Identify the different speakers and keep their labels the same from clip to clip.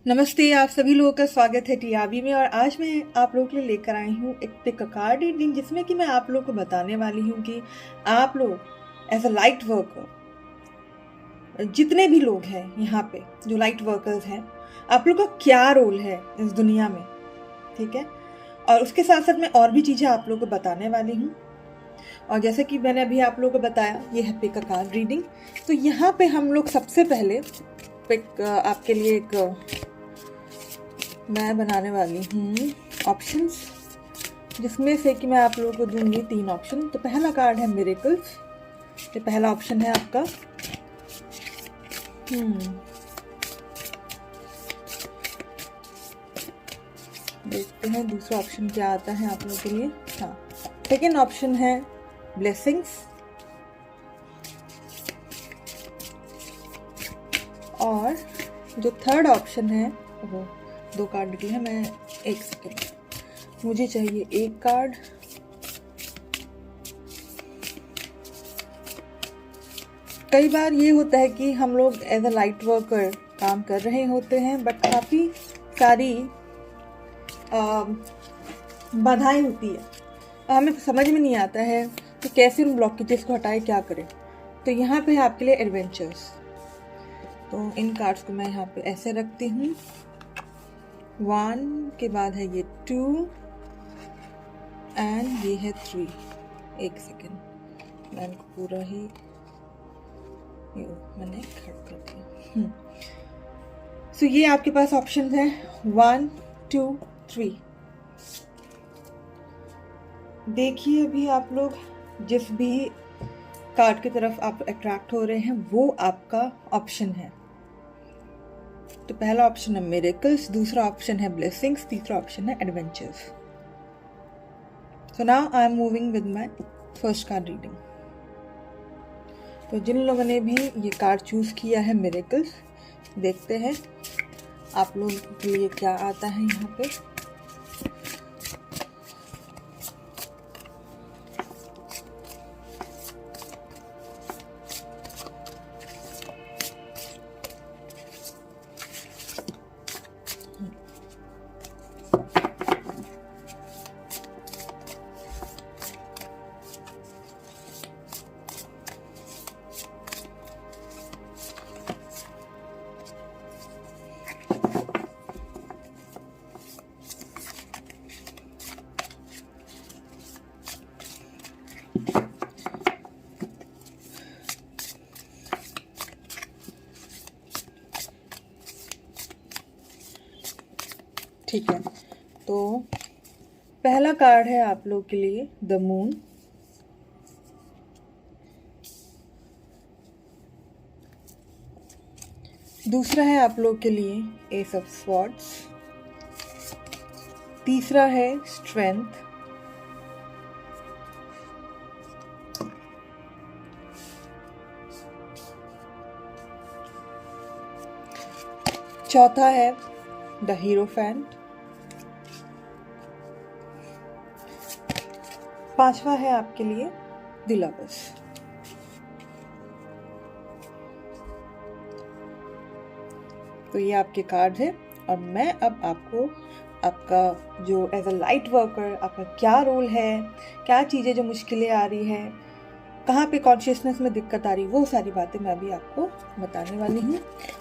Speaker 1: नमस्ते, आप सभी लोगों का स्वागत है टीआरबी में। और आज मैं आप लोगों के लिए लेकर आई हूँ एक पिक कार्ड रीडिंग, जिसमें कि मैं आप लोगों को बताने वाली हूँ कि आप लोग एज अ लाइट वर्कर, जितने भी लोग हैं यहाँ पे जो लाइट वर्कर्स हैं, आप लोग का क्या रोल है इस दुनिया में। ठीक है, और उसके साथ साथ मैं और भी चीज़ें आप लोगों को बताने वाली हूँ। और जैसे कि मैंने अभी आप लोगों को बताया, ये है पिक कार्ड रीडिंग। तो यहाँ पे हम लोग सबसे पहले पिक आपके लिए एक मैं बनाने वाली हूँ ऑप्शंस, जिसमें से कि मैं आप लोगों को दूंगी 3 ऑप्शन। तो पहला कार्ड है मिरेकल्स, ये पहला ऑप्शन है आपका। देखते हैं दूसरा ऑप्शन क्या आता है आप लोगों के लिए। हाँ, सेकेंड ऑप्शन है ब्लेसिंग्स, और जो थर्ड ऑप्शन है वो 2 कार्ड निकले हैं। मैं एक सेकेंड, मुझे चाहिए एक कार्ड। कई बार ये होता है कि हम लोग एज अ लाइट वर्कर काम कर रहे होते हैं, बट काफ़ी सारी बाधाएं होती है, हमें समझ में नहीं आता है कि कैसे उन ब्लॉकेजेस को हटाएं, क्या करें। तो यहाँ पे है आपके लिए एडवेंचर्स। तो इन कार्ड्स को मैं यहाँ पे ऐसे रखती हूँ। 1 के बाद है ये 2 एंड ये है 3। एक सेकेंड, मैं इनको पूरा ही मैंने खड़ा कर दिया। सो ये आपके पास ऑप्शन है 1 2 3। देखिए अभी आप लोग जिस भी कार्ड की तरफ आप अट्रैक्ट हो रहे हैं वो आपका ऑप्शन है। तो पहला ऑप्शन है मिरेकल्स, दूसरा ऑप्शन है ब्लेसिंग्स, तीसरा ऑप्शन है adventures. So now I am moving with my first card reading. तो जिन लोगों ने भी ये कार्ड चूज किया है मिरेकल्स, देखते हैं आप लोगों के लिए क्या आता है यहाँ पे। ठीक है, तो पहला कार्ड है आप लोग के लिए द मून, दूसरा है आप लोग के लिए एस ऑफ स्वॉर्ड्स, तीसरा है स्ट्रेंथ, चौथा है द हीरोफेंट, पांचवा है आपके लिए द लवर्स। तो ये आपके कार्ड है, और मैं अब आपको आपका जो एज अ लाइट वर्कर आपका क्या रोल है, क्या चीज़ें जो मुश्किलें आ रही है, कहाँ पे कॉन्शियसनेस में दिक्कत आ रही, वो सारी बातें मैं अभी आपको बताने वाली हूँ।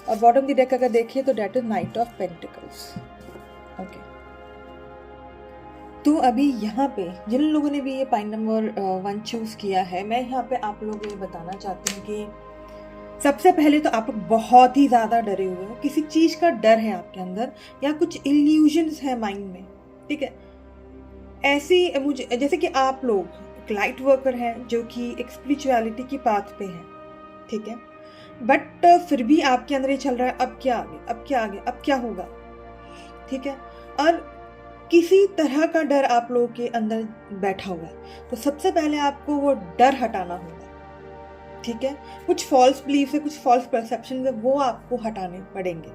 Speaker 1: और बॉटम दी डेक अगर देखिए तो that is knight of pentacles. Okay, तो अभी यहाँ पे जिन लोगों ने भी ये पाइन नंबर 1 चूज किया है, मैं यहाँ पे आप लोगों को ये बताना चाहती हूँ कि सबसे पहले तो आप लोग बहुत ही ज़्यादा डरे हुए हो, किसी चीज़ का डर है आपके अंदर, या कुछ इल्यूजन्स है माइंड में। ठीक है, ऐसी मुझे जैसे कि आप लोग एक लाइट वर्कर हैं जो कि एक स्पिरिचुअलिटी की पाथ पे हैं। ठीक है, बट फिर भी आपके अंदर ये चल रहा है, अब क्या आगे, अब क्या आगे, अब क्या होगा। ठीक है, और किसी तरह का डर आप लोगों के अंदर बैठा हुआ है। तो सबसे पहले आपको वो डर हटाना होगा। ठीक है, कुछ फॉल्स बिलीफ है, कुछ फॉल्स परसेप्शन है, वो आपको हटाने पड़ेंगे,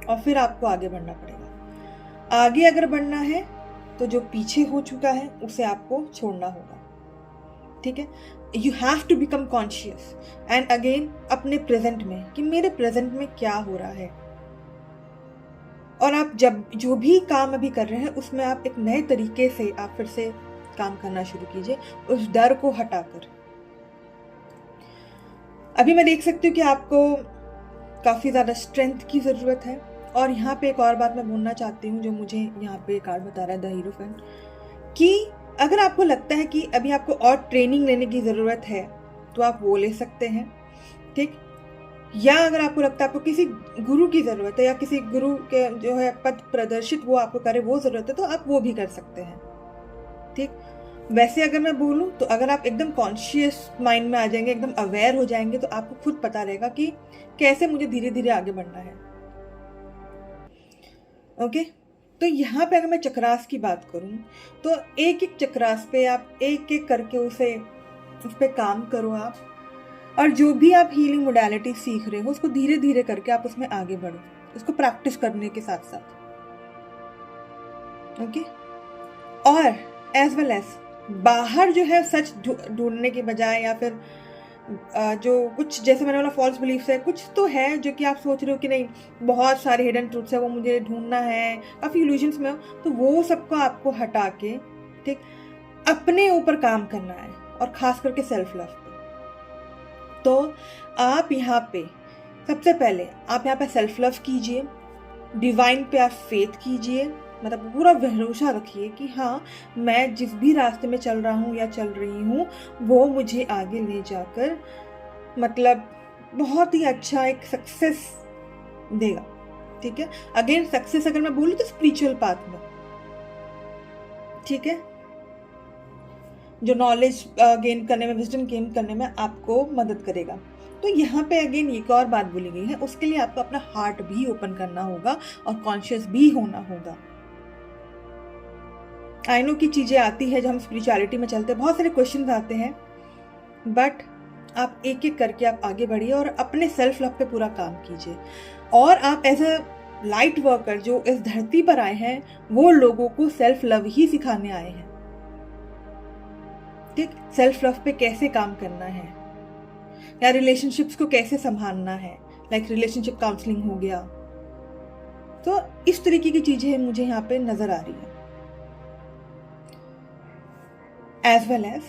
Speaker 1: और फिर आपको आगे बढ़ना पड़ेगा। आगे अगर बढ़ना है तो जो पीछे हो चुका है उसे आपको छोड़ना होगा। ठीक है, you have to become conscious and again अपने प्रेजेंट में, कि मेरे प्रेजेंट में क्या हो रहा है। और आप जब जो भी काम अभी कर रहे हैं उसमें आप एक नए तरीके से आप फिर से काम करना शुरू कीजिए, उस डर को हटाकर। अभी मैं देख सकती हूँ कि आपको काफ़ी ज़्यादा स्ट्रेंथ की ज़रूरत है। और यहाँ पे एक और बात मैं बोलना चाहती हूँ जो मुझे यहाँ पे कार्ड बता रहा है द हीरोफेंट, कि अगर आपको लगता है कि अभी आपको और ट्रेनिंग लेने की ज़रूरत है तो आप वो ले सकते हैं, ठीक। या अगर आपको लगता है आपको किसी गुरु की ज़रूरत है या किसी गुरु के जो है पथ प्रदर्शित वो आपको करे वो ज़रूरत है तो आप वो भी कर सकते हैं, ठीक। वैसे अगर मैं बोलूँ तो अगर आप एकदम कॉन्शियस माइंड में आ जाएंगे, एकदम अवेयर हो जाएंगे, तो आपको खुद पता रहेगा कि कैसे मुझे धीरे धीरे आगे बढ़ना है। ओके, तो यहाँ पे अगर मैं चक्रास की बात करूँ तो एक एक चक्रास पे आप एक एक करके उस पर काम करो आप, और जो भी आप हीलिंग मोडालिटी सीख रहे हो उसको धीरे धीरे करके आप उसमें आगे बढ़ो, उसको प्रैक्टिस करने के साथ साथ। ओके, और एज वेल एज बाहर जो है सच ढूंढने के बजाय या फिर जो कुछ जैसे मैंने बोला फॉल्स बिलीफ्स है, कुछ तो है जो कि आप सोच रहे हो कि नहीं बहुत सारे हिडन ट्रूथ्स है वो मुझे ढूंढना है, काफ़ी इल्यूजन्स में हो, तो वो सबको आपको हटा के, ठीक, अपने ऊपर काम करना है और खास करके सेल्फ लव पे। तो आप यहाँ पे सबसे पहले आप यहाँ पे सेल्फ लव कीजिए, डिवाइन पे आप फेथ कीजिए, मतलब पूरा भरोसा रखिए कि हाँ मैं जिस भी रास्ते में चल रहा हूँ या चल रही हूँ वो मुझे आगे ले जाकर मतलब बहुत ही अच्छा एक सक्सेस देगा, ठीक है। अगेन सक्सेस अगर मैं बोलूँ तो स्पिरिचुअल पाथ में, ठीक है, जो नॉलेज गेन करने में, विजडम गेन करने में आपको मदद करेगा। तो यहाँ पे अगेन एक और बात बोली गई है, उसके लिए आपको अपना हार्ट भी ओपन करना होगा और कॉन्शियस भी होना होगा। आई नो की चीज़ें आती है जब हम स्पिरिचुअलिटी में चलते हैं, बहुत सारे क्वेश्चंस आते हैं, बट आप एक एक करके आप आगे बढ़िए और अपने सेल्फ लव पे पूरा काम कीजिए। और आप एज अ लाइट वर्कर जो इस धरती पर आए हैं वो लोगों को सेल्फ लव ही सिखाने आए हैं, ठीक। सेल्फ लव पे कैसे काम करना है या रिलेशनशिप्स को कैसे संभालना है, लाइक रिलेशनशिप काउंसलिंग हो गया। तो इस तरीके की चीजें मुझे यहाँ पे नजर आ रही है। एज वेल एज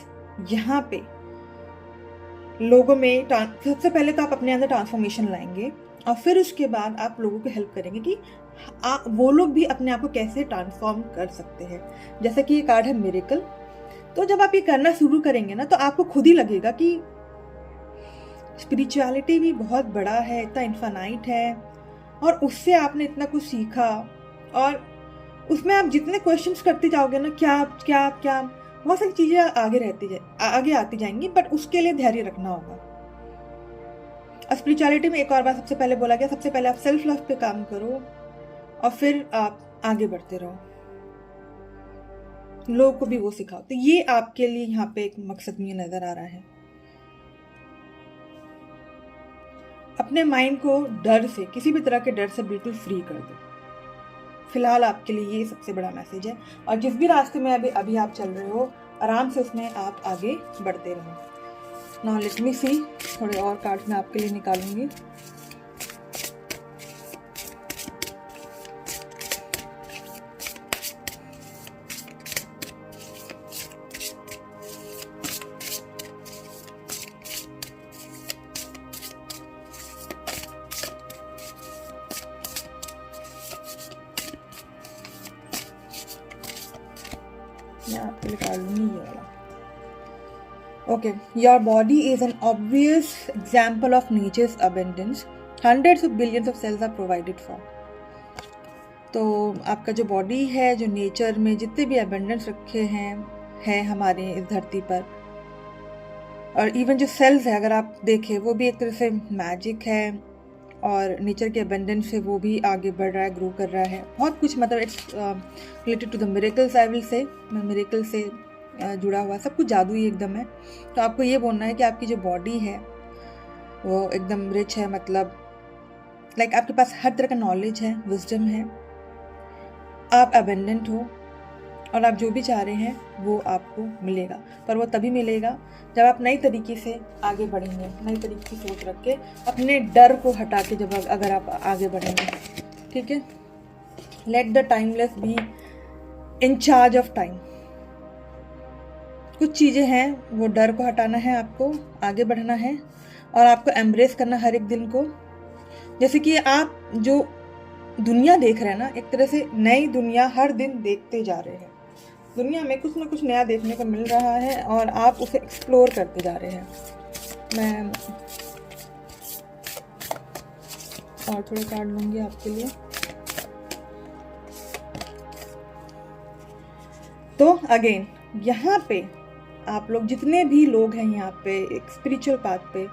Speaker 1: यहाँ पे लोगों में सबसे पहले तो आप अपने अंदर ट्रांसफॉर्मेशन लाएंगे और फिर उसके बाद आप लोगों को हेल्प करेंगे कि वो लोग भी अपने आप को कैसे ट्रांसफॉर्म कर सकते हैं। जैसे कि ये कार्ड है मिरेकल, तो जब आप ये करना शुरू करेंगे ना तो आपको खुद ही लगेगा कि स्पिरिचुअलिटी भी बहुत बड़ा है, इतना इन्फानाइट है और उससे आपने इतना कुछ सीखा, और उसमें आप जितने क्वेश्चंस करते जाओगे ना, क्या क्या क्या बहुत सारी चीजें आगे आती जाएंगी, बट उसके लिए धैर्य रखना होगा। और स्पिरिचुअलिटी में एक और बात सबसे पहले बोला गया, सबसे पहले आप सेल्फ लव पे काम करो और फिर आप आगे बढ़ते रहो, लोगों को भी वो सिखाओ। तो ये आपके लिए यहाँ पे एक मकसद मुझे नजर आ रहा है। अपने माइंड को डर से, किसी भी तरह के डर से बिल्कुल फ्री कर दो। फिलहाल आपके लिए ये सबसे बड़ा मैसेज है। और जिस भी रास्ते में अभी आप चल रहे हो आराम से उसमें आप आगे बढ़ते रहो। नाउ लेट मी सी, थोड़े और कार्ड्स मैं आपके लिए निकालूंगी। मैं आपको निकाल लूंगी ये वाला। Okay, your body is an obvious example of nature's abundance, hundreds of billions of cells are provided for. तो आपका जो बॉडी है, जो नेचर में जितने भी अबेंडेंस रखे हैं हमारे इस धरती पर, और इवन जो सेल्स है अगर आप देखें वो भी एक तरह से मैजिक है और नेचर के अबेंडेंस से वो भी आगे बढ़ रहा है, ग्रो कर रहा है। बहुत कुछ मतलब it's related to the miracles, I will say, miracle से जुड़ा हुआ सब कुछ जादू ही एकदम है। तो आपको ये बोलना है कि आपकी जो बॉडी है वो एकदम रिच है, मतलब लाइक आपके पास हर तरह का नॉलेज है, विजडम है, आप अबेंडेंट हो और आप जो भी चाह रहे हैं वो आपको मिलेगा। पर वो तभी मिलेगा जब आप नई तरीके से आगे बढ़ेंगे, नई तरीके की सोच रख के, अपने डर को हटा के जब अगर आप आगे बढ़ेंगे, ठीक है। Let the timeless be in charge of time. कुछ चीज़ें हैं, वो डर को हटाना है, आपको आगे बढ़ना है और आपको एम्ब्रेस करना हर एक दिन को। जैसे कि आप जो दुनिया देख रहे हैं ना, एक तरह से नई दुनिया हर दिन देखते जा रहे हैं। दुनिया में कुछ ना कुछ नया देखने को मिल रहा है और आप उसे एक्सप्लोर करते जा रहे हैं। मैं और थोड़े कार्ड लूँगी आपके लिए। तो अगेन यहाँ पे आप लोग जितने भी लोग हैं यहाँ पे एक स्पिरिचुअल पाथ पे,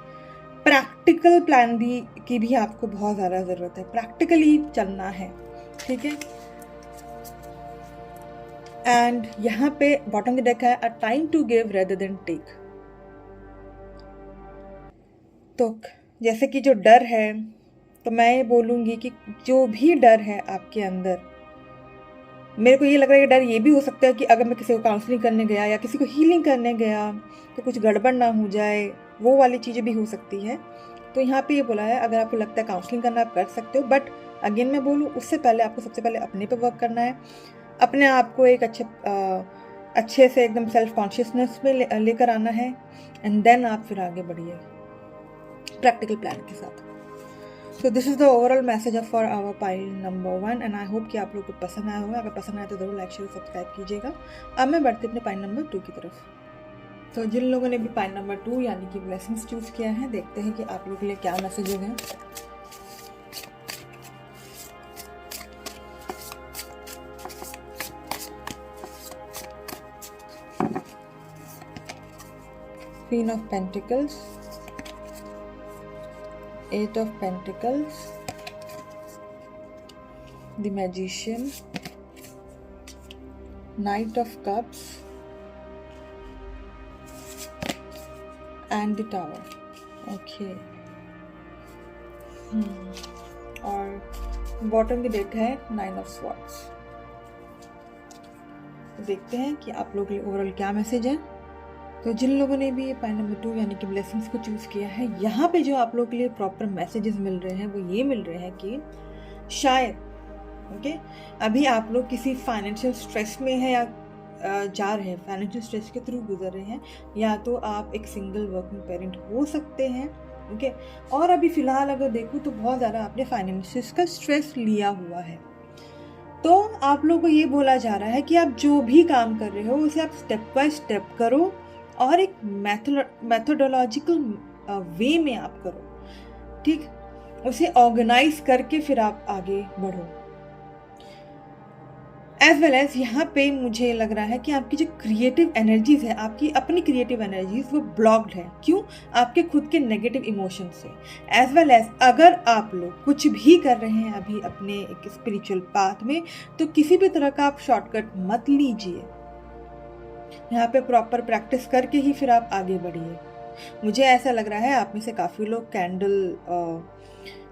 Speaker 1: प्रैक्टिकल प्लान भी की भी आपको बहुत ज़्यादा ज़रूरत है। प्रैक्टिकली चलना है, ठीक है। एंड यहाँ पे बॉटम में देखा है a time to give rather than take. तो जैसे कि जो डर है, तो मैं ये बोलूँगी कि जो भी डर है आपके अंदर, मेरे को ये लग रहा है कि डर ये भी हो सकता है कि अगर मैं किसी को काउंसलिंग करने गया या किसी को हीलिंग करने गया तो कुछ गड़बड़ ना हो जाए, वो वाली चीज़ें भी हो सकती है। तो यहाँ पे ये बोला है अगर आपको लगता है काउंसलिंग करना आप कर सकते हो, बट अगेन मैं बोलूँ उससे पहले आपको सबसे पहले अपने पे वर्क करना है। अपने आप को एक अच्छे से एकदम सेल्फ कॉन्शियसनेस में लेकर आना है एंड देन आप फिर आगे बढ़िए प्रैक्टिकल प्लान के साथ। So this is the overall message of for our pile number 1 and I hope कि आप लोग को पसंद आया होगा। अगर पसंद आया तो ज़रूर लाइक शेयर सब्सक्राइब कीजिएगा। अब मैं बढ़ती अपने पाइल नंबर 2 की तरफ। तो जिन लोगों ने भी पाइल नंबर 2 यानी कि ब्लेसिंग्स चूज़ किया है, देखते हैं कि आप लोगों के लिए क्या मैसेज हैं। Queen of Pentacles, 8 of Pentacles, the Magician, Knight of Cups and the Tower. Okay. और बॉटम भी देखा है 9 of Swords। देखते हैं कि आप लोगों के लिए ओवरऑल क्या मैसेज है। तो जिन लोगों ने भी ये पाइल नंबर 2 यानी कि ब्लेसिंग्स को चूज़ किया है, यहाँ पे जो आप लोगों के लिए प्रॉपर मैसेजेस मिल रहे हैं वो ये मिल रहे हैं कि शायद ओके अभी आप लोग किसी फाइनेंशियल स्ट्रेस में है या जा रहे हैं, फाइनेंशियल स्ट्रेस के थ्रू गुजर रहे हैं, या तो आप एक सिंगल वर्किंग पेरेंट हो सकते हैं। ओके और अभी फ़िलहाल अगर देखूँ तो बहुत ज़्यादा आपने फाइनेंशियल का स्ट्रेस लिया हुआ है। तो आप लोगों को ये बोला जा रहा है कि आप जो भी काम कर रहे हो उसे आप स्टेप बाय स्टेप करो और एक मैथोडोलॉजिकल वे में आप करो, ठीक, उसे ऑर्गेनाइज करके फिर आप आगे बढ़ो। एज वेल एज यहाँ पे मुझे लग रहा है कि आपकी जो क्रिएटिव एनर्जीज है, आपकी अपनी क्रिएटिव एनर्जीज वो ब्लॉक्ड है। क्यों? आपके खुद के नेगेटिव इमोशन से। एज वेल एज अगर आप लोग कुछ भी कर रहे हैं अभी अपने एक स्पिरिचुअल पाथ में, तो किसी भी तरह का आप शॉर्टकट मत लीजिए। यहाँ पे प्रॉपर प्रैक्टिस करके ही फिर आप आगे बढ़िए। मुझे ऐसा लग रहा है आप में से काफ़ी लोग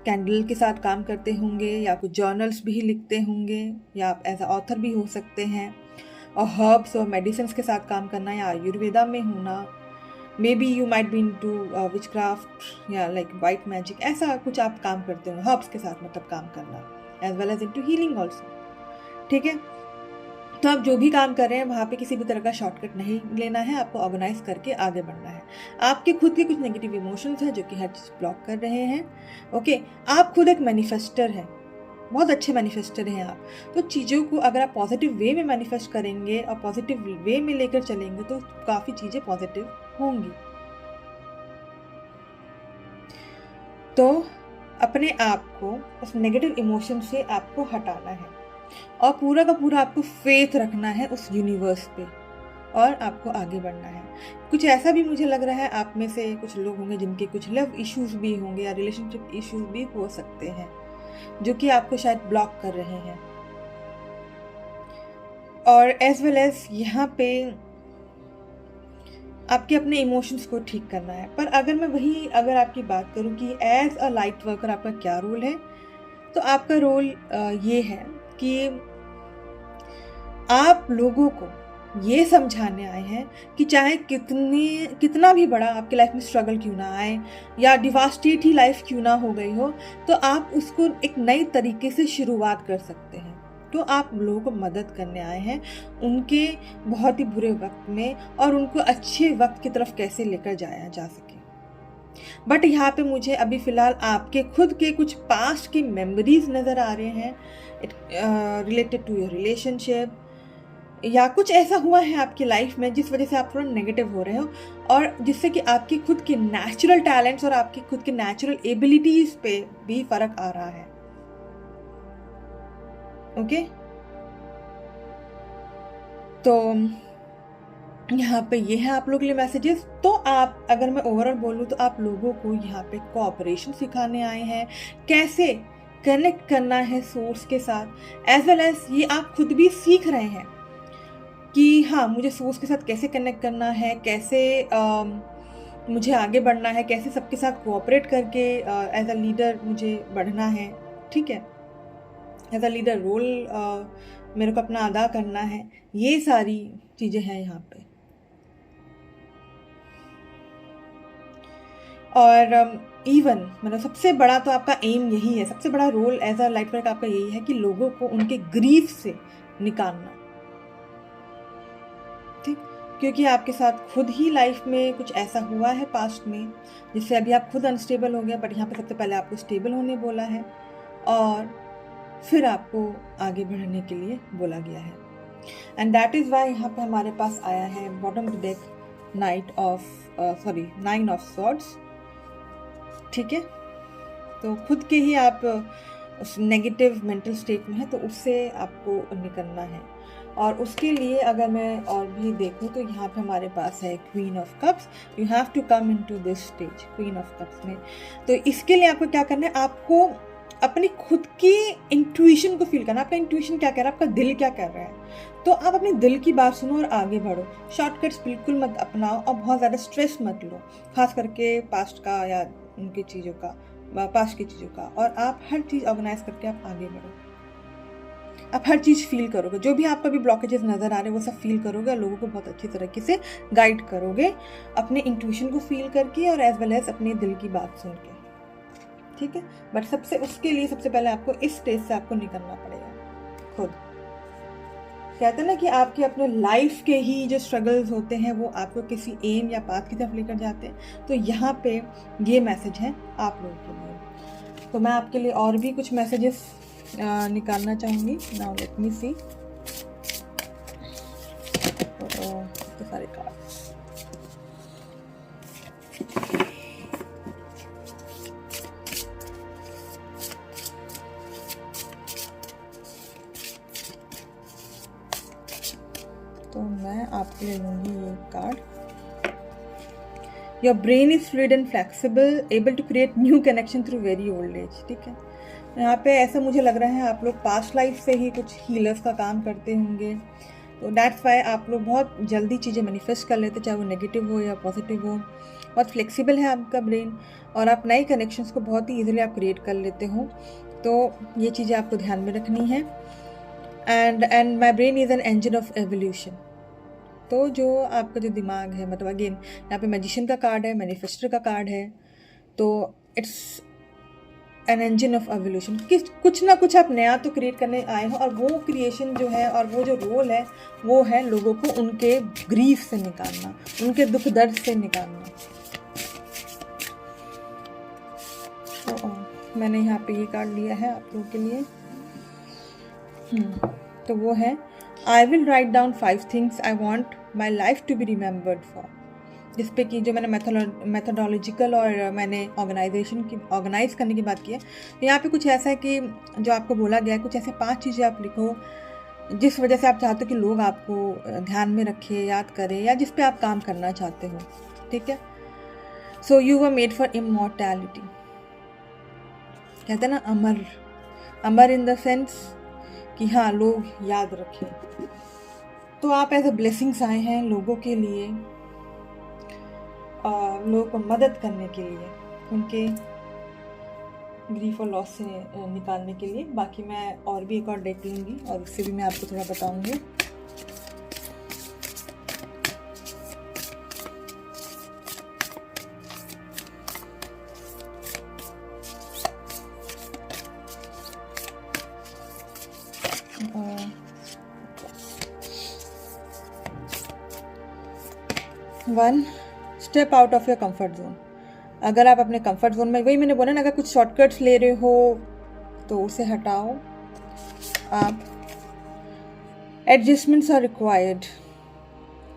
Speaker 1: कैंडल के साथ काम करते होंगे या कुछ जर्नल्स भी लिखते होंगे, या आप एज अ ऑथर भी हो सकते हैं। और हर्ब्स और मेडिसिन्स के साथ काम करना या आयुर्वेदा में होना, may be you might be into witchcraft या लाइक वाइट मैजिक, ऐसा कुछ आप काम करते हो हर्ब्स के साथ, मतलब काम करना, as well as into healing also. ठीक है, तो आप जो भी काम कर रहे हैं वहाँ पे किसी भी तरह का शॉर्टकट नहीं लेना है, आपको ऑर्गेनाइज करके आगे बढ़ना है। आपके खुद के कुछ नेगेटिव इमोशंस हैं जो कि हर चीज़ ब्लॉक कर रहे हैं। ओके, आप खुद एक मैनिफेस्टर हैं, बहुत अच्छे मैनिफेस्टर हैं आप। तो चीज़ों को अगर आप पॉजिटिव वे में मैनिफेस्ट करेंगे और पॉजिटिव वे में लेकर चलेंगे तो काफ़ी चीज़ें पॉजिटिव होंगी। तो अपने आप को उस नेगेटिव इमोशन से आपको हटाना है और पूरा का पूरा आपको फेथ रखना है उस यूनिवर्स पे और आपको आगे बढ़ना है। कुछ ऐसा भी मुझे लग रहा है आप में से कुछ लोग होंगे जिनके कुछ लव इश्यूज भी होंगे या रिलेशनशिप इश्यूज भी हो सकते हैं जो कि आपको शायद ब्लॉक कर रहे हैं। और एज वेल एज यहाँ पे आपके अपने इमोशंस को ठीक करना है। पर अगर आपकी बात करूँ कि एज अ लाइट वर्कर आपका क्या रोल है, तो आपका रोल ये है कि आप लोगों को ये समझाने आए हैं कि चाहे कितना भी बड़ा आपकी लाइफ में स्ट्रगल क्यों ना आए या डिवास्टेट ही लाइफ क्यों ना हो गई हो, तो आप उसको एक नई तरीके से शुरुआत कर सकते हैं। तो आप लोगों को मदद करने आए हैं उनके बहुत ही बुरे वक्त में, और उनको अच्छे वक्त की तरफ कैसे लेकर जाया जा सके। बट यहाँ पे मुझे अभी फ़िलहाल आपके खुद के कुछ पास्ट की मेमोरीज नज़र आ रहे हैं, रिलेटेड टू योर रिलेशनशिप, या कुछ ऐसा हुआ है आपकी लाइफ में जिस वजह से आप थोड़ा नेगेटिव हो रहे हो, और जिससे कि आपकी खुद के नेचुरल टैलेंट्स और आपकी खुद के नेचुरल एबिलिटीज पे भी फर्क आ रहा है। ओके, तो यहाँ पे ये है आप लोगों के लिए मैसेजेस। तो आप, अगर मैं ओवरऑल बोलूँ तो आप लोगों को यहाँ पे कोऑपरेशन सिखाने आए हैं, कैसे कनेक्ट करना है सोर्स के साथ, एज वेल एज ये आप खुद भी सीख रहे हैं कि हाँ, मुझे सोर्स के साथ कैसे कनेक्ट करना है, कैसे मुझे आगे बढ़ना है, कैसे सबके साथ कोऑपरेट करके एज अ लीडर मुझे बढ़ना है। ठीक है, एज अ लीडर रोल मेरे को अपना अदा करना है। ये सारी चीज़ें हैं यहाँ पे। और इवन मतलब सबसे बड़ा तो आपका एम यही है, सबसे बड़ा role as a light work आपका यही है कि लोगों को उनके ग्रीफ से निकालना। ठीक, क्योंकि आपके साथ खुद ही लाइफ में कुछ ऐसा हुआ है पास्ट में जिससे अभी आप खुद अनस्टेबल हो गया, बट यहाँ पे सबसे पहले आपको स्टेबल होने बोला है और फिर आपको आगे बढ़ने के लिए बोला गया है। एंड दैट इज़ वाई यहाँ पे हमारे पास आया है bottom to deck nine of swords. ठीक है, तो खुद के ही आप उस नेगेटिव मेंटल स्टेट में है, तो उससे आपको निकलना है। और उसके लिए अगर मैं और भी देखूं तो यहाँ पे हमारे पास है queen of cups. You have to come into this stage, queen of cups में। तो इसके लिए आपको क्या करना है, आपको अपनी खुद की इंट्यूशन को फील करना। आपका इंट्यूशन क्या कह रहा है, आपका दिल क्या कर रहा है। तो आप अपने दिल की बात सुनो और आगे बढ़ो। शॉर्टकट्स बिल्कुल मत अपनाओ और बहुत ज़्यादा स्ट्रेस मत लो, खास करके पास्ट का या उनकी चीज़ों का, पास्ट की चीज़ों का। और आप हर चीज़ ऑर्गेनाइज करके आप आगे बढ़ो। आप हर चीज़ फील करोगे, जो भी आपका भी ब्लॉकेजेस नज़र आ रहे हैं वो सब फील करोगे और लोगों को बहुत अच्छी तरीके से गाइड करोगे अपने इंट्यूशन को फील करके और एज वेल एज अपने दिल की बात सुन के। ठीक है, बट उसके लिए सबसे पहले आपको इस स्टेज से आपको निकलना पड़ेगा खुद। कहते हैं ना कि आपके अपने लाइफ के ही जो स्ट्रगल्स होते हैं वो आपको किसी एम या पाथ की तरफ लेकर जाते हैं। तो यहाँ पे ये मैसेज है आप लोगों के लिए। तो मैं आपके लिए और भी कुछ मैसेजेस निकालना चाहूँगी। Now let me see. तो सारे कार्ड्स, तो मैं आपके लिए लूँगी ये card. Your brain is fluid and flexible, able to create new connection through very old age. ठीक है, यहाँ पे ऐसा मुझे लग रहा है आप लोग पास्ट लाइफ से ही कुछ हीलर्स का काम करते होंगे। तो दैट्स वाई आप लोग बहुत जल्दी चीज़ें मैनिफेस्ट कर लेते, चाहे वो नेगेटिव हो या पॉजिटिव हो। बहुत फ्लेक्सिबल है आपका ब्रेन और आप नए कनेक्शंस को बहुत ही ईजिली आप क्रिएट कर लेते हो। तो ये चीज़ें आपको ध्यान में रखनी है। And my brain is an engine of evolution. तो जो आपका जो दिमाग है, मतलब अगेन यहाँ पे मैजिशियन का कार्ड है, मैनिफेस्टर का कार्ड है, तो it's an engine of evolution. कुछ ना कुछ आप नया तो क्रिएट करने आए हो, और वो क्रिएशन जो है और वो जो रोल है वो है लोगों को उनके ग्रीफ से निकालना, उनके दुख दर्द से निकालना। तो मैंने यहाँ पे ये कार्ड लिया है आप लोगों के लिए। तो वो है I will write down 5 things I want my life to be remembered for. जिस पे कि जो मैंने मेथोडोलॉजिकल और मैंने ऑर्गेनाइज करने की बात की है। तो यहाँ पे कुछ ऐसा है कि जो आपको बोला गया है, कुछ ऐसे 5 चीज़ें आप लिखो जिस वजह से आप चाहते हो कि लोग आपको ध्यान में रखें, याद करें, या जिस पे आप काम करना चाहते हो। ठीक है, so you were made for immortality. कहते हैं ना अमर, अमर इन द सेंस कि हाँ लोग याद रखें। तो आप एज अ ब्लेसिंग्स आए हैं लोगों के लिए, लोगों को मदद करने के लिए, उनके ग्रीफ और लॉस से निकालने के लिए। बाकी मैं और भी एक और डेक लूँगी और उससे भी मैं आपको थोड़ा बताऊँगी। 1, step out of your comfort zone. अगर आप अपने कंफर्ट जोन में, वही मैंने बोला ना, अगर कुछ शॉर्टकट्स ले रहे हो तो उसे हटाओ। आप एडजस्टमेंट्स आर रिक्वायर्ड,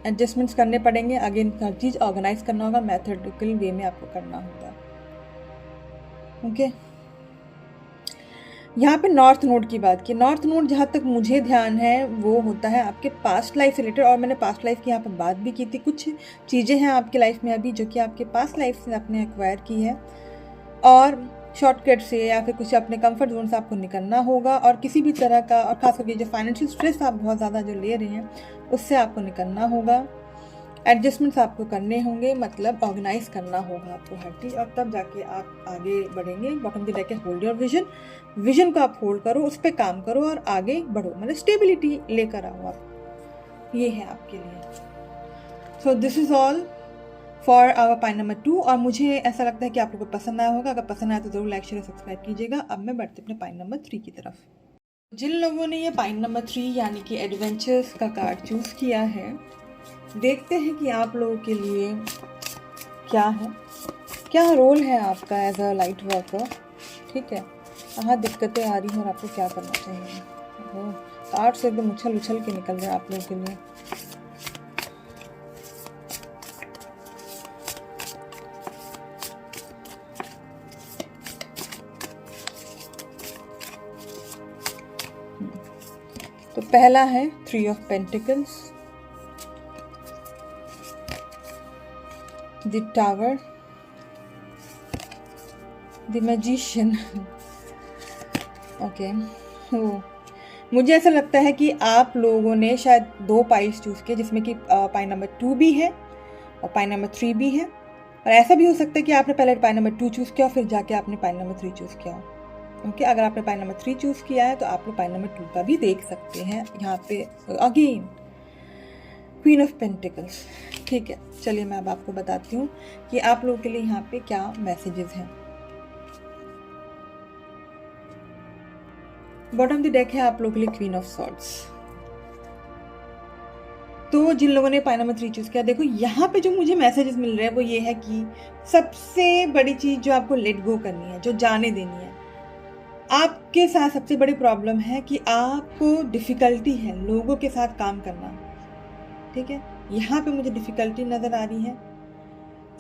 Speaker 1: एडजस्टमेंट्स करने पड़ेंगे। अगेन हर चीज़ ऑर्गेनाइज करना होगा, मैथोडिकल वे में आपको करना होगा। ओके यहाँ पे नॉर्थ नोड की बात की। नॉर्थ नोड जहाँ तक मुझे ध्यान है वो होता है आपके पास्ट लाइफ से रिलेटेड, और मैंने पास्ट लाइफ की यहाँ पे बात भी की थी। कुछ चीज़ें हैं आपकी लाइफ में अभी जो कि आपके पास्ट लाइफ से आपने एक्वायर की है, और शॉर्टकट से या फिर कुछ अपने कंफर्ट जोन से आपको निकलना होगा, और किसी भी तरह का, और खास करके जो फाइनेंशियल स्ट्रेस आप बहुत ज़्यादा जो ले रहे हैं उससे आपको निकलना होगा। एडजस्टमेंट्स आपको करने होंगे, मतलब ऑर्गेनाइज करना होगा आपको हर चीज़, और तब जाके आप आगे बढ़ेंगे। बॉटम द डेक है होल्ड योर विजन। विजन को आप होल्ड करो, उस पर काम करो और आगे बढ़ो, मतलब स्टेबिलिटी लेकर आओ आप। ये है आपके लिए। So this is all for our pile number 2, और मुझे ऐसा लगता है कि आप लोगों को पसंद आया होगा। अगर पसंद आया तो ज़रूर लाइक शेयर सब्सक्राइब कीजिएगा। अब मैं बढ़ते अपने पाइन नंबर 3 की तरफ। जिन लोगों ने ये पाइन नंबर 3 यानी कि एडवेंचर्स का कार्ड चूज़ किया है, देखते हैं कि आप लोगों के लिए क्या है, क्या रोल है आपका एज अ लाइट वर्कर। ठीक है, कहाँ दिक्कतें आ रही हैं और आपको क्या करना चाहिए। कार्ड से एकदम उछल उछल के निकल रहे हैं आप लोगों के लिए। तो पहला है 3 of pentacles, the tower, the magician. Okay, मुझे ऐसा लगता है कि आप लोगों ने शायद 2 पाइल्स चूज़ किए, जिसमें कि पाई नंबर 2 भी है और पाई नंबर 3 भी है। और ऐसा भी हो सकता है कि आपने पहले पाई नंबर 2 चूज़ किया और फिर जाके आपने पाई नंबर 3 चूज़ किया। ओके, अगर आपने पाई नंबर 3 चूज़ किया है तो आप लोग पाई नंबर 2 का भी देख सकते हैं। यहाँ पे अगेन क्वीन ऑफ पेंटिकल्स। ठीक है, चलिए मैं अब आपको बताती हूँ कि आप लोगों के लिए यहाँ पे क्या मैसेजेस हैं। बॉटम द डेक है आप लोगों के लिए क्वीन ऑफ सॉर्ड्स। तो जिन लोगों ने पाई नंबर 3 चूज किया, देखो यहाँ पे जो मुझे मैसेजेस मिल रहे हैं वो ये है कि सबसे बड़ी चीज जो आपको लेट गो करनी है, जो जाने देनी है। आपके साथ सबसे बड़ी प्रॉब्लम है कि आपको डिफिकल्टी है लोगों के साथ काम करना। ठीक है, यहाँ पे मुझे डिफिकल्टी नजर आ रही है,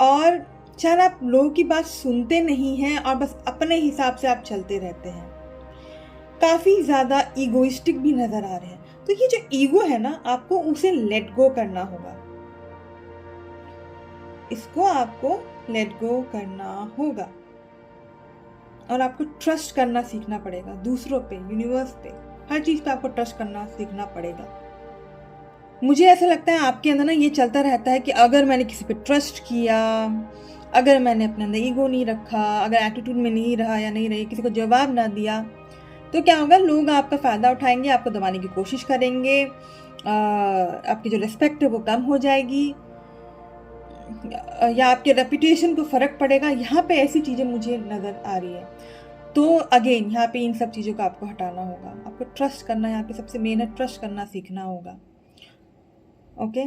Speaker 1: और शायद आप लोगों की बात सुनते नहीं हैं और बस अपने हिसाब से आप चलते रहते हैं। काफी ज्यादा ईगोइस्टिक भी नजर आ रहे हैं। तो ये जो ईगो है ना, आपको उसे लेट गो करना होगा, इसको आपको लेट गो करना होगा, और आपको ट्रस्ट करना सीखना पड़ेगा दूसरों पे, यूनिवर्स पे, हर चीज पे आपको ट्रस्ट करना सीखना पड़ेगा। मुझे ऐसा लगता है आपके अंदर ना ये चलता रहता है कि अगर मैंने किसी पे ट्रस्ट किया, अगर मैंने अपने अंदर ईगो नहीं रखा, अगर एटीट्यूड में नहीं रहा या नहीं रही, किसी को जवाब ना दिया, तो क्या होगा, लोग आपका फ़ायदा उठाएंगे, आपको दबाने की कोशिश करेंगे, आपकी जो रिस्पेक्ट है वो कम हो जाएगी, या आपके रेपुटेशन को फ़र्क पड़ेगा। यहाँ पे ऐसी चीज़ें मुझे नज़र आ रही है। तो अगेन यहाँ पे इन सब चीज़ों को आपको हटाना होगा, आपको ट्रस्ट करना, यहाँ पे सबसे मेन है ट्रस्ट करना सीखना होगा। ओके,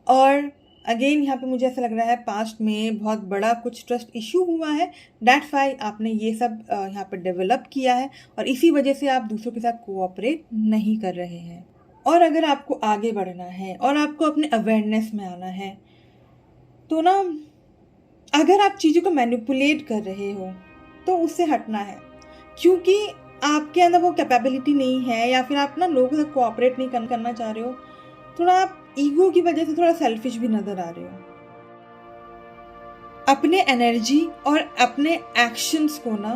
Speaker 1: और अगेन यहाँ पे मुझे ऐसा लग रहा है पास्ट में बहुत बड़ा कुछ ट्रस्ट इशू हुआ है, दैट्स व्हाई आपने ये सब यहाँ पे डेवलप किया है, और इसी वजह से आप दूसरों के साथ कोऑपरेट नहीं कर रहे हैं। और अगर आपको आगे बढ़ना है और आपको अपने अवेयरनेस में आना है, तो ना अगर आप चीज़ों को मैनिपुलेट कर रहे हो तो उससे हटना है, क्योंकि आपके अंदर वो कैपेबिलिटी नहीं है, या फिर आप ना लोगों के साथ कोऑपरेट नहीं करना चाह रहे हो, थोड़ा आप ईगो की वजह से थोड़ा सेल्फिश भी नजर आ रहे हो। अपने एनर्जी और अपने एक्शंस को ना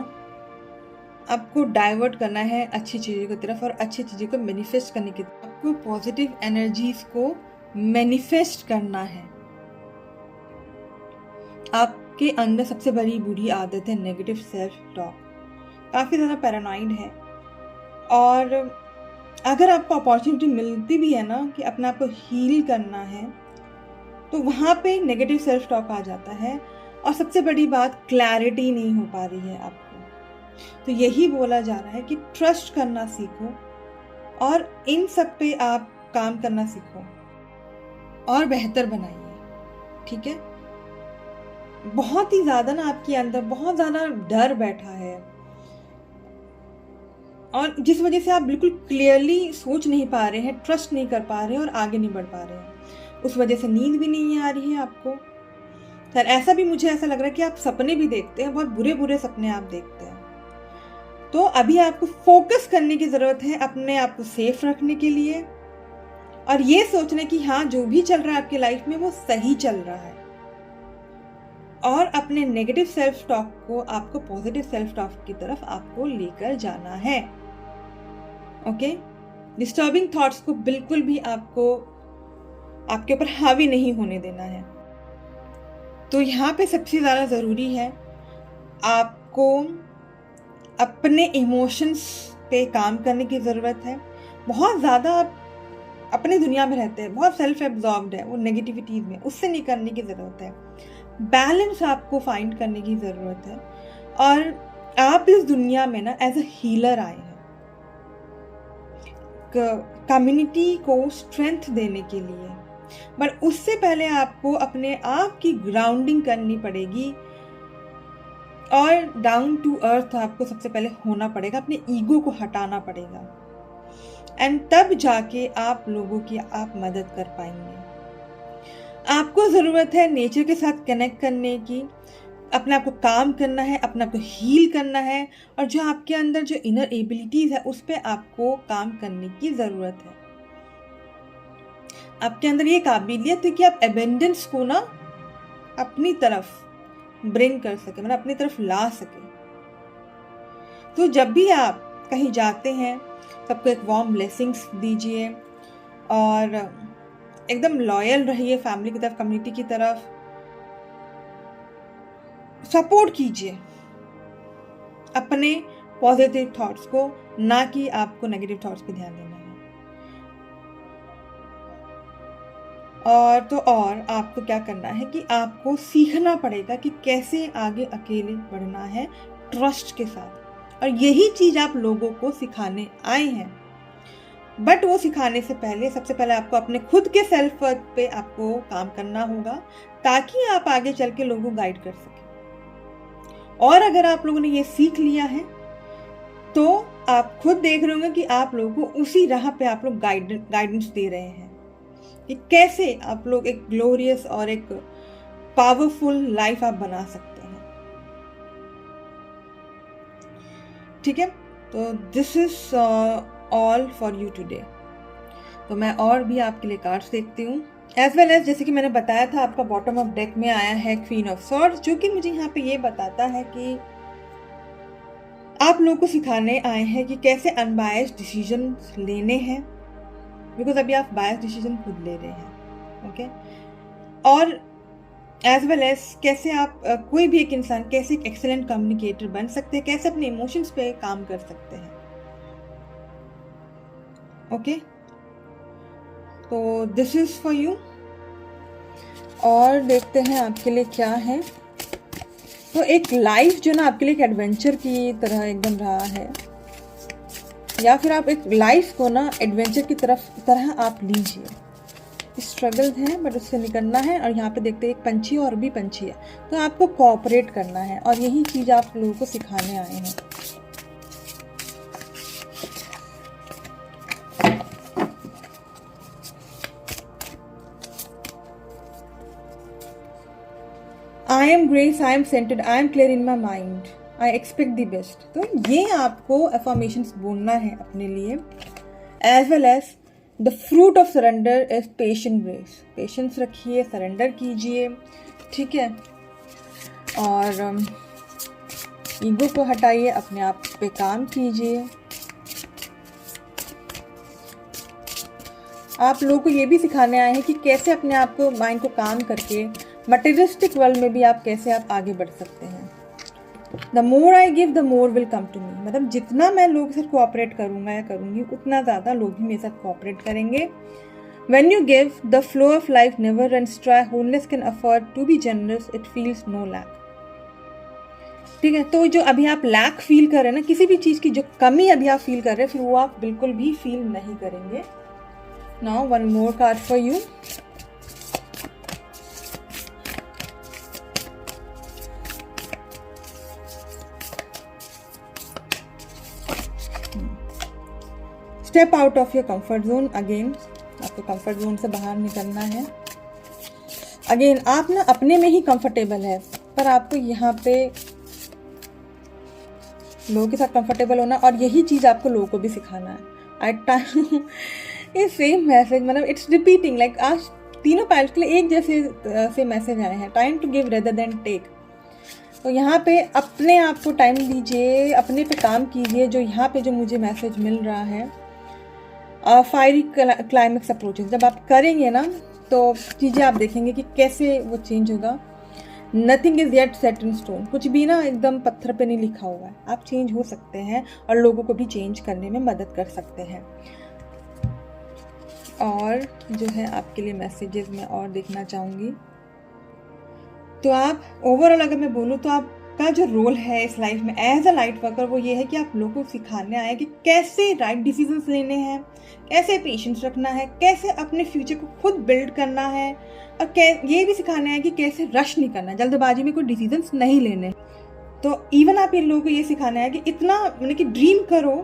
Speaker 1: आपको डाइवर्ट करना है अच्छी चीज़ों की तरफ, और अच्छी चीज़ों को मैनिफेस्ट करने की तरफ। आपको पॉजिटिव एनर्जीज को मैनिफेस्ट करना है। आपके अंदर सबसे बड़ी बुरी आदत है नेगेटिव सेल्फ टॉक, काफ़ी ज़्यादा पैरानॉइड है, और अगर आपको अपॉर्चुनिटी मिलती भी है ना कि अपने आप को हील करना है, तो वहाँ पे नेगेटिव सेल्फ टॉक आ जाता है, और सबसे बड़ी बात क्लैरिटी नहीं हो पा रही है आपको। तो यही बोला जा रहा है कि ट्रस्ट करना सीखो, और इन सब पे आप काम करना सीखो और बेहतर बनाइए। ठीक है, बहुत ही ज़्यादा ना आपके अंदर बहुत ज़्यादा डर बैठा है, और जिस वजह से आप बिल्कुल क्लियरली सोच नहीं पा रहे हैं, ट्रस्ट नहीं कर पा रहे हैं और आगे नहीं बढ़ पा रहे हैं। उस वजह से नींद भी नहीं आ रही है आपको। सर ऐसा भी मुझे ऐसा लग रहा है कि आप सपने भी देखते हैं, बहुत बुरे बुरे सपने आप देखते हैं। तो अभी आपको फोकस करने की ज़रूरत है अपने आप को सेफ रखने के लिए, और ये सोचने की हाँ जो भी चल रहा है आपकी लाइफ में वो सही चल रहा है, और अपने नेगेटिव सेल्फ टॉक को आपको पॉजिटिव सेल्फ टॉक की तरफ आपको लेकर जाना है। ओके, डिस्टर्बिंग थॉट्स को बिल्कुल भी आपको आपके ऊपर हावी नहीं होने देना है। तो यहाँ पे सबसे ज़्यादा ज़रूरी है आपको अपने इमोशंस पे काम करने की ज़रूरत है। बहुत ज़्यादा आप अपनी दुनिया में रहते हैं, बहुत सेल्फ एब्जॉर्ब्ड है वो नेगेटिविटीज़ में, उससे नहीं करने की ज़रूरत है। बैलेंस आपको फाइंड करने की ज़रूरत है, और आप इस दुनिया में ना एज अ हीलर आए हैं, कम्युनिटी को स्ट्रेंथ देने के लिए। बट उससे पहले आपको अपने आप की ग्राउंडिंग करनी पड़ेगी, और डाउन टू अर्थ आपको सबसे पहले होना पड़ेगा, अपने ईगो को हटाना पड़ेगा, एंड तब जाके आप लोगों की आप मदद कर पाएंगे। आपको ज़रूरत है नेचर के साथ कनेक्ट करने की, अपने आप को काम करना है, अपने आप को हील करना है, और जो आपके अंदर जो इनर एबिलिटीज़ है उस पर आपको काम करने की ज़रूरत है। आपके अंदर ये काबिलियत है कि आप एबेंडेंस को ना अपनी तरफ ब्रिंग कर सके, मतलब अपनी तरफ ला सके। तो जब भी आप कहीं जाते हैं सबको एक वार्म ब्लेसिंग्स दीजिए, और एकदम लॉयल रहिए फैमिली की तरफ, कम्युनिटी की तरफ, सपोर्ट कीजिए अपने पॉजिटिव थॉट्स को, ना कि आपको नेगेटिव थॉट्स पे ध्यान देना है। और आपको क्या करना है कि आपको सीखना पड़ेगा कि कैसे आगे अकेले बढ़ना है ट्रस्ट के साथ, और यही चीज़ आप लोगों को सिखाने आए हैं। बट वो सिखाने से पहले सबसे पहले आपको अपने खुद के सेल्फ वर्थ पे आपको काम करना होगा, ताकि आप आगे चल के लोगों को गाइड कर सकें। और अगर आप लोगों ने ये सीख लिया है तो आप खुद देख रहे होंगे कि आप लोगों को उसी राह पे आप लोग गाइडेंस दे रहे हैं कि कैसे आप लोग एक ग्लोरियस और एक पावरफुल लाइफ आप बना सकते हैं। ठीक है, तो this is all for you today. तो मैं और भी आपके लिए कार्ड्स देखती हूँ, एज वेल एज जैसे कि मैंने बताया था आपका बॉटम ऑफ डेक में आया है क्वीन ऑफ सॉर्ड्स, जो कि मुझे यहाँ पे ये बताता है कि आप लोगों को सिखाने आए हैं कि कैसे अनबायस्ड डिसीजन लेने हैं, बिकॉज अभी आप बायस्ड डिसीजन खुद ले रहे हैं। ओके, और एज वेल एज कैसे आप कोई भी एक इंसान कैसे एक एक्सेलेंट कम्युनिकेटर बन सकते हैं, कैसे अपने इमोशंस पे काम कर सकते हैं। ओके, तो दिस इज फॉर यू। और देखते हैं आपके लिए क्या है। तो एक लाइफ जो ना आपके लिए एक एडवेंचर की तरह एकदम रहा है, या फिर आप एक लाइफ को ना एडवेंचर की तरह आप लीजिए। स्ट्रगल है बट उससे निकलना है, और यहाँ पे देखते हैं एक पंछी और भी पंछी है, तो आपको कोऑपरेट करना है, और यही चीज़ आप लोगों को सिखाने आए हैं। I am grace, I am centered, I am clear in my mind, I expect the best। तो ये आपको affirmations बोलना है अपने लिए। As well as the fruit of surrender is patient grace। Patience रखिए, सरेंडर कीजिए, ठीक है, और ईगो को हटाइए, अपने आप पे काम कीजिए। आप लोगों को ये भी सिखाने आए हैं कि कैसे अपने आप को माइंड को काम करके मटेरियलिस्टिक वर्ल्ड में भी आप कैसे आप आगे बढ़ सकते हैं। The more I give the more will come to me, मतलब जितना मैं लोगों के साथ कोऑपरेट करूंगा या करूंगी, उतना ज़्यादा लोग भी मेरे साथ कोऑपरेट करेंगे। When you give, the flow of life never runs dry, wholeness can afford to be generous, it feels no lack। ठीक है, तो जो अभी आप लैक फील कर रहे हैं ना, किसी भी चीज़ की जो कमी अभी आप फील कर रहे हैं, फिर वो आप बिल्कुल भी फील नहीं करेंगे। Now one more card for you। Step out of your comfort zone. Again आपको कंफर्ट जोन से बाहर निकलना है। अगेन आप ना अपने में ही कंफर्टेबल है, पर आपको यहाँ पे लोगों के साथ कंफर्टेबल होना, और यही चीज़ आपको लोगों को भी सिखाना है। एट टाइम ये सेम मैसेज, मतलब इट्स रिपीटिंग, लाइक आज तीनों पाइल्स के लिए एक जैसे से मैसेज आए हैं, time to give rather than take. तो यहाँ पे अपने आप को टाइम दीजिए, अपने पे काम कीजिए। जो यहाँ पे जो मुझे मैसेज मिल रहा है, फायरी क्लाइमेक्स अप्रोचेस, जब आप करेंगे ना तो चीज़ें आप देखेंगे कि कैसे वो चेंज होगा। Nothing is yet set in stone, कुछ भी ना एकदम पत्थर पे नहीं लिखा हुआ है। आप चेंज हो सकते हैं और लोगों को भी चेंज करने में मदद कर सकते हैं। और जो है आपके लिए मैसेजेस मैं और देखना चाहूँगी। तो आप ओवरऑल अगर मैं बोलूँ तो आपका जो रोल है इस लाइफ में एज अ लाइट वर्कर, वो ये है कि आप लोगों को सिखाने आए कि कैसे राइट डिसीजंस लेने हैं, कैसे पेशेंस रखना है, कैसे अपने फ्यूचर को खुद बिल्ड करना है, और ये भी सिखाना है कि कैसे रश नहीं करना है, जल्दबाजी में कोई डिसीजंस नहीं लेने। तो इवन आप इन लोगों को ये सिखाना है कि इतना मतलब कि ड्रीम करो,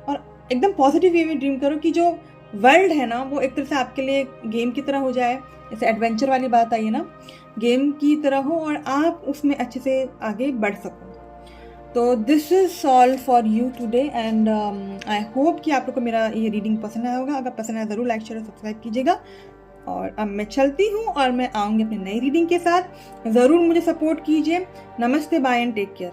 Speaker 1: और एकदम पॉजिटिव वे में ड्रीम करो कि जो वर्ल्ड है ना वो एक तरह से आपके लिए गेम की तरह हो जाए। जैसे एडवेंचर वाली बात आई है ना, गेम की तरह हो और आप उसमें अच्छे से आगे बढ़ सको। तो this is all for you today, and I hope कि आप लोग को मेरा ये रीडिंग पसंद आया होगा। अगर पसंद आया ज़रूर लाइक शेयर और सब्सक्राइब कीजिएगा। और अब मैं चलती हूँ और मैं आऊँगी अपनी नई रीडिंग के साथ। ज़रूर मुझे सपोर्ट कीजिए। नमस्ते, बाय एंड टेक केयर।